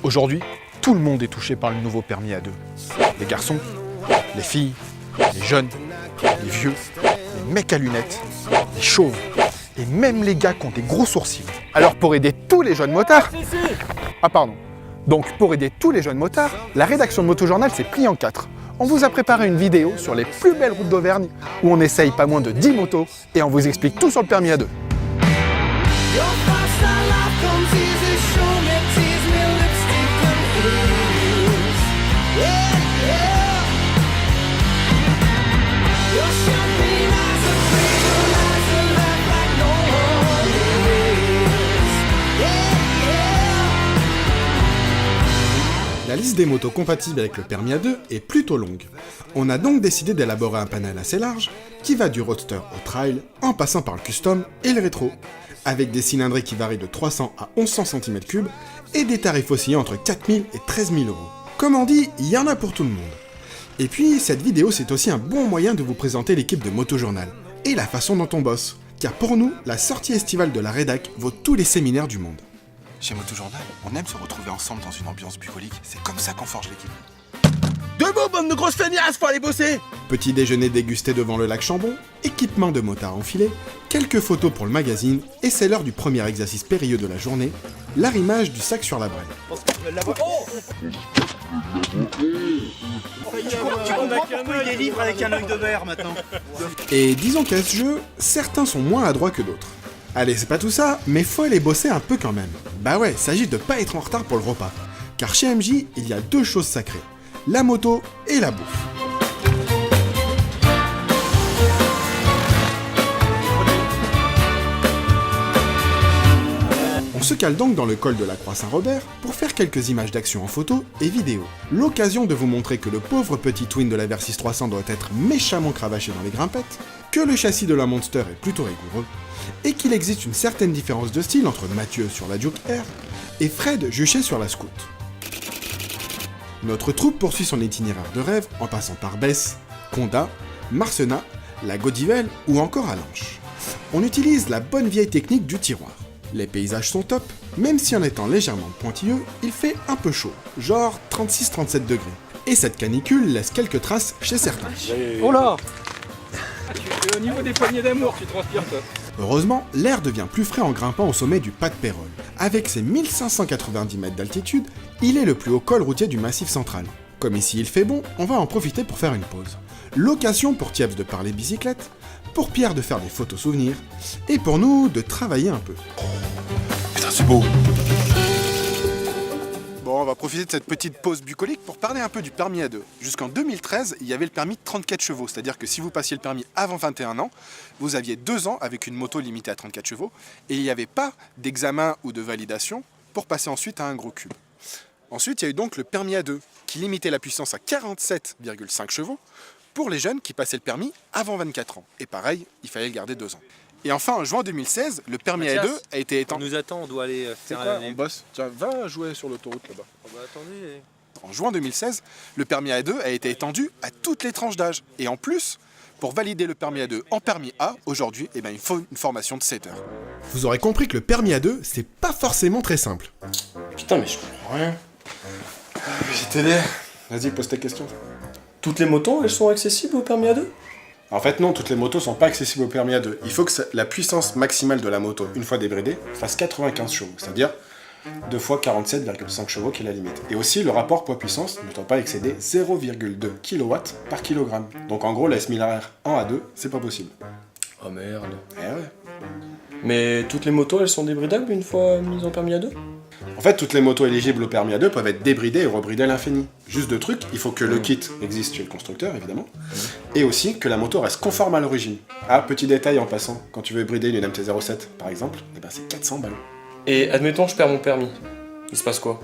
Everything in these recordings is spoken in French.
Aujourd'hui, tout le monde est touché par le nouveau permis A2. Les garçons, les filles, les jeunes, les vieux, les mecs à lunettes, les chauves, et même les gars qui ont des gros sourcils. Alors pour aider tous les jeunes motards... Ah pardon. Donc pour aider tous les jeunes motards, la rédaction de Motojournal s'est pliée en 4. On vous a préparé une vidéo sur les plus belles routes d'Auvergne où on essaye pas moins de 10 motos et on vous explique tout sur le permis A2. La liste des motos compatibles avec le permis A2 est plutôt longue. On a donc décidé d'élaborer un panel assez large qui va du roadster au trail en passant par le custom et le rétro, avec des cylindrées qui varient de 300 à 1100 cm3 et des tarifs oscillant entre 4000 et 13 000 euros. Comme on dit, il y en a pour tout le monde. Et puis, cette vidéo c'est aussi un bon moyen de vous présenter l'équipe de Motojournal et la façon dont on bosse, car pour nous, la sortie estivale de la rédac vaut tous les séminaires du monde. Chez Motojournal, on aime se retrouver ensemble dans une ambiance bucolique. C'est comme ça qu'on forge l'équipe. Debout, bande de grosses feignasses, faut aller bosser! Petit déjeuner dégusté devant le lac Chambon, équipement de motard enfilé, quelques photos pour le magazine, et c'est l'heure du premier exercice périlleux de la journée, l'arrimage du sac sur la brelle. Tu comprends pourquoi il est libre avec un œil de verre maintenant? Et disons qu'à ce jeu, certains sont moins adroits que d'autres. Allez, c'est pas tout ça, mais faut aller bosser un peu quand même. Bah ouais, il s'agit de pas être en retard pour le repas. Car chez MJ, il y a deux choses sacrées, la moto et la bouffe. On se cale donc dans le col de la Croix Saint-Robert pour faire quelques images d'action en photo et vidéo. L'occasion de vous montrer que le pauvre petit twin de la Versys 300 doit être méchamment cravaché dans les grimpettes, que le châssis de la Monster est plutôt rigoureux, et qu'il existe une certaine différence de style entre Mathieu sur la Duke R et Fred juché sur la Scout. Notre troupe poursuit son itinéraire de rêve en passant par Besse, Condat, Marcenat, la Godivelle ou encore Alanche. On utilise la bonne vieille technique du tiroir. Les paysages sont top, même si en étant légèrement pointilleux, il fait un peu chaud, genre 36-37 degrés. Et cette canicule laisse quelques traces chez certains. Oh là! Au niveau des poignées d'amour, tu transpires toi. Heureusement, l'air devient plus frais en grimpant au sommet du Pas de Pérol. Avec ses 1590 mètres d'altitude, il est le plus haut col routier du Massif central. Comme ici il fait bon, on va en profiter pour faire une pause. L'occasion pour Tiebs de parler bicyclette, pour Pierre de faire des photos souvenirs, et pour nous de travailler un peu. Putain, c'est beau! Bon, on va profiter de cette petite pause bucolique pour parler un peu du permis A2. Jusqu'en 2013, il y avait le permis de 34 chevaux, c'est-à-dire que si vous passiez le permis avant 21 ans, vous aviez 2 ans avec une moto limitée à 34 chevaux, et il n'y avait pas d'examen ou de validation pour passer ensuite à un gros cube. Ensuite, il y a eu donc le permis A2, qui limitait la puissance à 47,5 chevaux pour les jeunes qui passaient le permis avant 24 ans. Et pareil, il fallait le garder 2 ans. Et enfin, en juin 2016, le permis A2 a été On étendu. nous attend, on doit aller C'est faire quoi, un... on bosse. Tiens, va jouer sur l'autoroute là-bas. Oh bah attendez... En juin 2016, le permis A2 a été étendu à toutes les tranches d'âge. Et en plus, pour valider le permis A2 en permis A, aujourd'hui, il faut une formation de 7 heures. Vous aurez compris que le permis A2, c'est pas forcément très simple. Putain, mais je comprends rien. J'ai t'aidé. Vas-y, pose tes questions. Toutes les motos, elles sont accessibles au permis A2? En fait, non, toutes les motos sont pas accessibles au permis A2. Il faut que la puissance maximale de la moto, une fois débridée, fasse 95 chevaux, c'est-à-dire 2 fois 47,5 chevaux qui est la limite. Et aussi, le rapport poids-puissance ne doit pas excéder 0,2 kW par kilogramme. Donc en gros, la SMILR en A2, c'est pas possible. Oh merde. Eh ouais. Mais toutes les motos, elles sont débridables une fois mises en permis A2? En fait, toutes les motos éligibles au permis A2 peuvent être débridées et rebridées à l'infini. Juste deux trucs, il faut que le kit existe chez le constructeur, évidemment, et aussi que la moto reste conforme à l'origine. Ah, petit détail en passant, quand tu veux brider une MT-07, par exemple, eh ben c'est 400 balles. Et admettons, je perds mon permis. Il se passe quoi?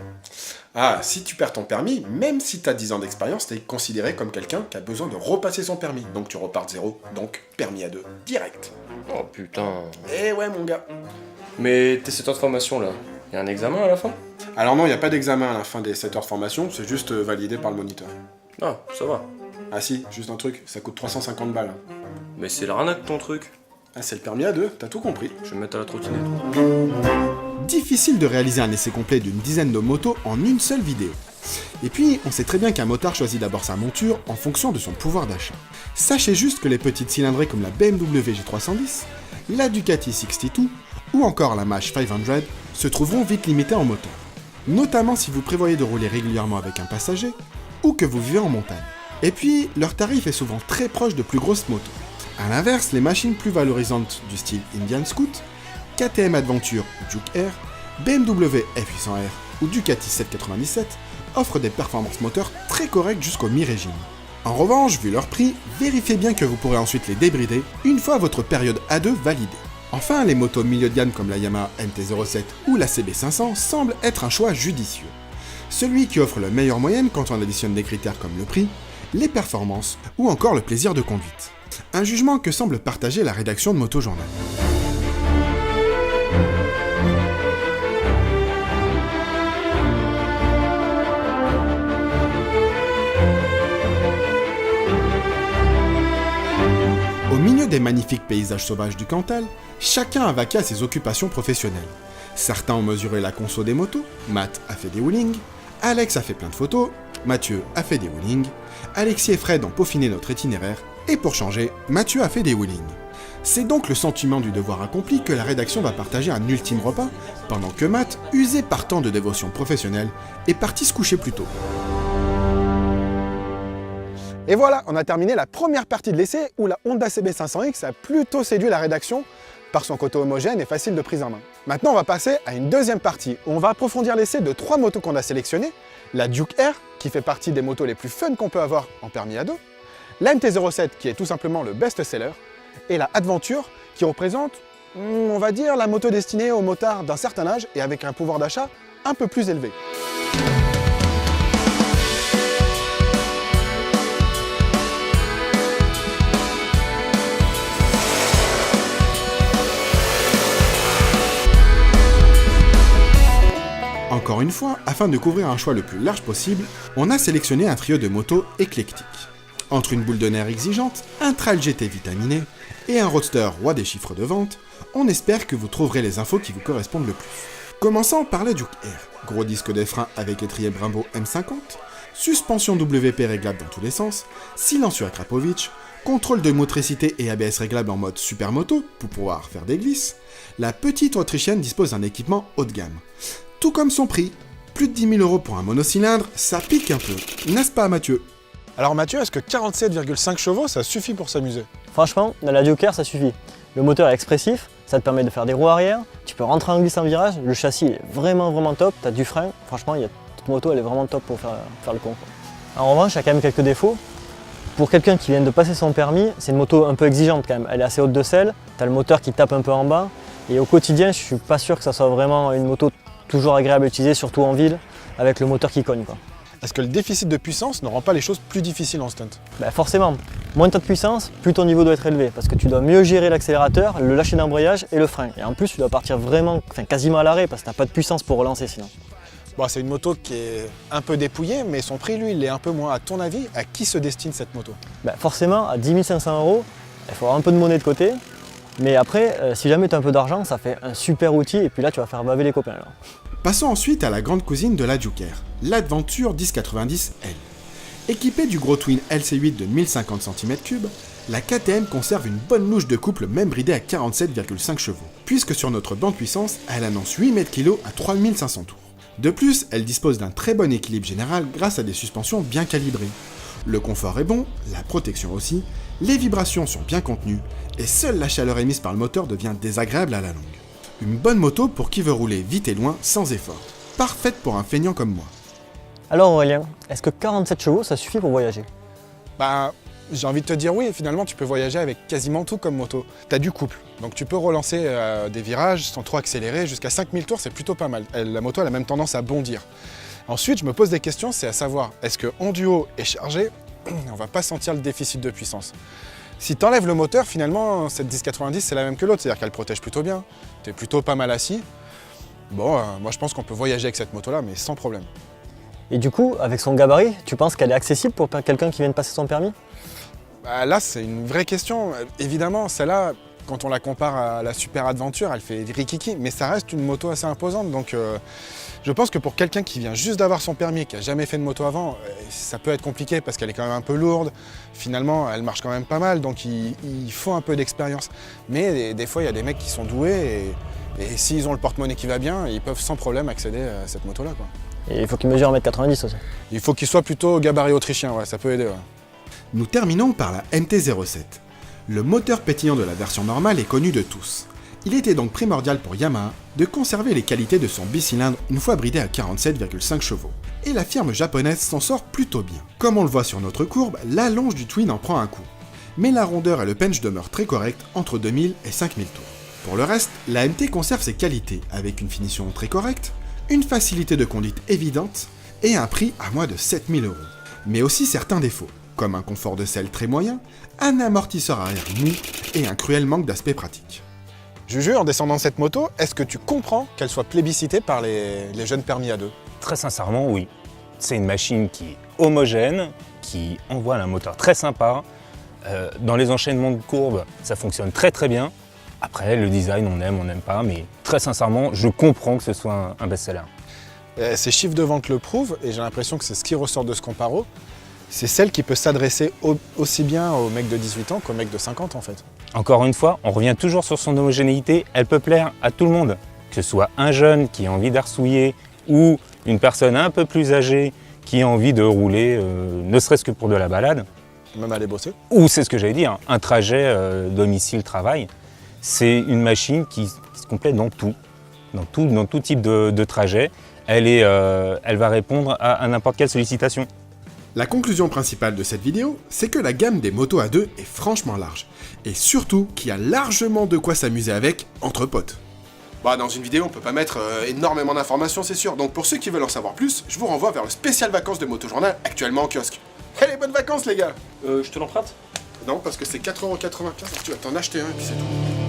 Ah, si tu perds ton permis, même si t'as 10 ans d'expérience, t'es considéré comme quelqu'un qui a besoin de repasser son permis. Donc tu repars de zéro, donc permis A2, direct. Oh putain. Eh ouais, mon gars. Mais tes 7 heures de formation, là, y a un examen à la fin? Alors non, il n'y a pas d'examen à la fin des 7 heures de formation, c'est juste validé par le moniteur. Ah, ça va. Ah si, juste un truc, ça coûte 350 balles. Mais c'est l'arnaque ton truc. Ah, c'est le permis A2, t'as tout compris. Je vais me mettre à la trottinette. difficile de réaliser un essai complet d'une dizaine de motos en une seule vidéo. Et puis, on sait très bien qu'un motard choisit d'abord sa monture en fonction de son pouvoir d'achat. Sachez juste que les petites cylindrées comme la BMW G310, la Ducati 62 ou encore la Mash 500 se trouveront vite limitées en moteur. Notamment si vous prévoyez de rouler régulièrement avec un passager ou que vous vivez en montagne. Et puis, leur tarif est souvent très proche de plus grosses motos. A l'inverse, les machines plus valorisantes du style Indian Scout, KTM Adventure ou Duke Air, BMW F800R ou Ducati 797 offrent des performances moteurs très correctes jusqu'au mi-régime. En revanche, vu leur prix, vérifiez bien que vous pourrez ensuite les débrider une fois votre période A2 validée. Enfin, les motos milieu de gamme comme la Yamaha MT-07 ou la CB500 semblent être un choix judicieux. Celui qui offre la meilleure moyenne quand on additionne des critères comme le prix, les performances ou encore le plaisir de conduite. Un jugement que semble partager la rédaction de Motojournal. Au milieu des magnifiques paysages sauvages du Cantal, chacun a vaqué à ses occupations professionnelles. Certains ont mesuré la conso des motos, Matt a fait des wheelings, Alex a fait plein de photos, Mathieu a fait des wheelings, Alexis et Fred ont peaufiné notre itinéraire, et pour changer, Mathieu a fait des wheelings. C'est donc le sentiment du devoir accompli que la rédaction va partager un ultime repas, pendant que Matt, usé par tant de dévotion professionnelle, est parti se coucher plus tôt. Et voilà, on a terminé la première partie de l'essai où la Honda CB500X a plutôt séduit la rédaction par son côté homogène et facile de prise en main. Maintenant, on va passer à une deuxième partie où on va approfondir l'essai de 3 motos qu'on a sélectionnées. La Duke Air, qui fait partie des motos les plus fun qu'on peut avoir en permis A2, la MT-07, qui est tout simplement le best-seller, et la Adventure, qui représente, on va dire, la moto destinée aux motards d'un certain âge et avec un pouvoir d'achat un peu plus élevé. Encore une fois, afin de couvrir un choix le plus large possible, on a sélectionné un trio de motos éclectiques. Entre une boule de nerfs exigeante, un trail GT vitaminé et un roadster roi des chiffres de vente, on espère que vous trouverez les infos qui vous correspondent le plus. Commençons par la Duke Air. Gros disque de frein avec étrier Brembo M50, suspension WP réglable dans tous les sens, silencieux à Krapovic, contrôle de motricité et ABS réglable en mode supermoto pour pouvoir faire des glisses, la petite autrichienne dispose d'un équipement haut de gamme. Tout comme son prix, plus de 10 000 € pour un monocylindre, ça pique un peu, n'est-ce pas Mathieu? Alors Mathieu, est-ce que 47,5 chevaux, ça suffit pour s'amuser? Franchement, dans la Duke Air, ça suffit. Le moteur est expressif, ça te permet de faire des roues arrière, tu peux rentrer en glisse en virage, le châssis est vraiment top, tu as du frein, franchement, toute moto elle est vraiment top pour faire le con. En revanche, il y a quand même quelques défauts. Pour quelqu'un qui vient de passer son permis, c'est une moto un peu exigeante quand même, elle est assez haute de selle, tu as le moteur qui tape un peu en bas, et au quotidien, je suis pas sûr que ça soit vraiment une moto toujours agréable à utiliser, surtout en ville, avec le moteur qui cogne, quoi. Est-ce que le déficit de puissance ne rend pas les choses plus difficiles en stunt? Forcément, moins tu as de puissance, plus ton niveau doit être élevé, parce que tu dois mieux gérer l'accélérateur, le lâcher d'embrayage et le frein. Et en plus, tu dois partir quasiment à l'arrêt, parce que tu n'as pas de puissance pour relancer sinon. Bon, c'est une moto qui est un peu dépouillée, mais son prix, lui, il est un peu moins. À ton avis, à qui se destine cette moto? Forcément, à 10 500 €, il faut avoir un peu de monnaie de côté. Mais après, si jamais tu as un peu d'argent, ça fait un super outil, et puis là, tu vas faire baver les copains. Là. Passons ensuite à la grande cousine de la Duke Air, l'Adventure 1090L. Équipée du gros twin LC8 de 1050 cm3, la KTM conserve une bonne louche de couple même bridée à 47,5 chevaux, puisque sur notre banc de puissance, elle annonce 8 mètres-kg à 3500 tours. De plus, elle dispose d'un très bon équilibre général grâce à des suspensions bien calibrées. Le confort est bon, la protection aussi, les vibrations sont bien contenues, et seule la chaleur émise par le moteur devient désagréable à la longue. Une bonne moto pour qui veut rouler vite et loin sans effort. Parfaite pour un feignant comme moi. Alors Aurélien, est-ce que 47 chevaux ça suffit pour voyager? J'ai envie de te dire oui, finalement tu peux voyager avec quasiment tout comme moto. Tu as du couple, donc tu peux relancer des virages sans trop accélérer, jusqu'à 5000 tours c'est plutôt pas mal. La moto elle a même tendance à bondir. Ensuite je me pose des questions, c'est à savoir, est-ce qu'en duo et chargé, on va pas sentir le déficit de puissance? Si tu enlèves le moteur, finalement, cette 1090, c'est la même que l'autre, c'est-à-dire qu'elle protège plutôt bien, tu es plutôt pas mal assis. Bon, moi je pense qu'on peut voyager avec cette moto-là, mais sans problème. Et du coup, avec son gabarit, tu penses qu'elle est accessible pour quelqu'un qui vient de passer son permis? Là, c'est une vraie question. Évidemment, celle-là, quand on la compare à la Super Adventure, elle fait rikiki, mais ça reste une moto assez imposante. Donc je pense que pour quelqu'un qui vient juste d'avoir son permis, qui n'a jamais fait de moto avant, ça peut être compliqué parce qu'elle est quand même un peu lourde. Finalement, elle marche quand même pas mal, donc il faut un peu d'expérience. Mais des fois, il y a des mecs qui sont doués et s'ils ont le porte-monnaie qui va bien, ils peuvent sans problème accéder à cette moto-là, quoi. Et il faut qu'il mesure 1m90 aussi. Il faut qu'il soit plutôt gabarit autrichien, ouais, ça peut aider. Ouais. Nous terminons par la MT-07. Le moteur pétillant de la version normale est connu de tous. Il était donc primordial pour Yamaha de conserver les qualités de son bicylindre une fois bridé à 47,5 chevaux. Et la firme japonaise s'en sort plutôt bien. Comme on le voit sur notre courbe, la longe du Twin en prend un coup. Mais la rondeur et le punch demeurent très corrects entre 2000 et 5000 tours. Pour le reste, la MT conserve ses qualités avec une finition très correcte, une facilité de conduite évidente et un prix à moins de 7000 €. Mais aussi certains défauts, comme un confort de selle très moyen, un amortisseur arrière mou et un cruel manque d'aspect pratique. Juju, en descendant de cette moto, est-ce que tu comprends qu'elle soit plébiscitée par les jeunes permis à deux? Très sincèrement, oui. C'est une machine qui est homogène, qui envoie un moteur très sympa. Dans les enchaînements de courbes, ça fonctionne très très bien. Après, le design, on n'aime pas, mais très sincèrement, je comprends que ce soit un best-seller. Ces chiffres de vente le prouvent, et j'ai l'impression que c'est ce qui ressort de ce comparo. C'est celle qui peut s'adresser aussi bien aux mecs de 18 ans qu'aux mecs de 50 en fait. Encore une fois, on revient toujours sur son homogénéité, elle peut plaire à tout le monde. Que ce soit un jeune qui a envie d'arsouiller ou une personne un peu plus âgée qui a envie de rouler, ne serait-ce que pour de la balade. Même aller bosser. Ou c'est ce que j'allais dire, un trajet domicile-travail. C'est une machine qui se complète dans tout type de trajet. Elle va répondre à n'importe quelle sollicitation. La conclusion principale de cette vidéo, c'est que la gamme des motos à deux est franchement large. Et surtout qu'il y a largement de quoi s'amuser avec entre potes. Bah, dans une vidéo, on peut pas mettre énormément d'informations, c'est sûr. Donc pour ceux qui veulent en savoir plus, je vous renvoie vers le spécial vacances de Motojournal actuellement en kiosque. Allez, bonnes vacances les gars! Je te l'emprunte? Non, parce que c'est 4,95 €, tu vas t'en acheter un et puis c'est tout.